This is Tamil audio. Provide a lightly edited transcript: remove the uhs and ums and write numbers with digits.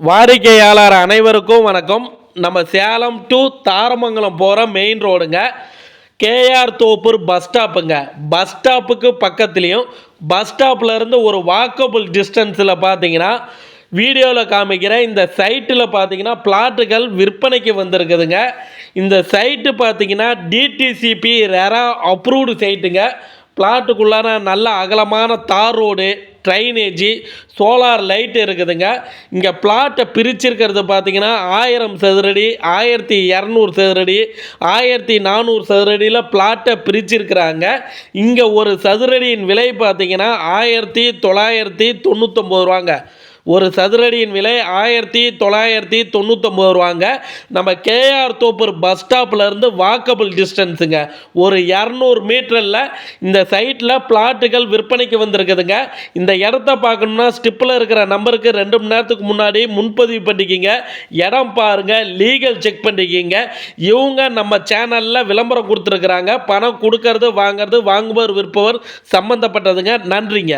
வாடிக்கையாளர் அனைவருக்கும் வணக்கம். நம்ம சேலம் டு தாரமங்கலம் போகிற மெயின் ரோடுங்க. கேஆர் தோப்பூர் பஸ் ஸ்டாப்புங்க. பஸ் ஸ்டாப்புக்கு பக்கத்துலேயும் பஸ் ஸ்டாப்லேருந்து ஒரு வாக்கபிள் டிஸ்டன்ஸில் பார்த்தீங்கன்னா வீடியோவில் காமிக்கிற இந்த சைட்டில் பார்த்தீங்கன்னா பிளாட்டுகள் விற்பனைக்கு வந்திருக்குதுங்க. இந்த சைட்டு பார்த்தீங்கன்னா டிடிசிபி ரெரா அப்ரூவ்டு சைட்டுங்க. பிளாட்டுக்குள்ளார நல்ல அகலமான தார் ரோடு, ட்ரைனேஜி, சோலார் லைட் இருக்குதுங்க. இங்கே பிளாட்டை பிரிச்சிருக்கிறது பார்த்தீங்கன்னா 1000 சதுரடி, 1200 சதுரடி, 1400 சதுரடியில் பிளாட்டை பிரிச்சிருக்கிறாங்க. இங்கே ஒரு சதுரடியின் விலை பார்த்தீங்கன்னா 1999 ரூபாங்க. ஒரு சதுரடியின் விலை 1999 ரூபாங்க. நம்ம கேஆர் தோப்பூர் பஸ் ஸ்டாப்லேருந்து வாக்கபிள் டிஸ்டன்ஸுங்க. ஒரு 200 மீட்டரில் இந்த சைட்டில் பிளாட்டுகள் விற்பனைக்கு வந்திருக்குதுங்க. இந்த இடத்த பார்க்கணுன்னா ஸ்டிப்பில் இருக்கிற நம்பருக்கு 2 மணி நேரத்துக்கு முன்னாடி முன்பதிவு பண்ணிக்கிங்க. இடம் பாருங்கள், லீகல் செக் பண்ணிக்கிங்க. இவங்க நம்ம சேனலில் விளம்பரம் கொடுத்துருக்குறாங்க. பணம் கொடுக்கறது வாங்கிறது, வாங்குபவர் விற்பவர் சம்மந்தப்பட்டதுங்க. நன்றிங்க.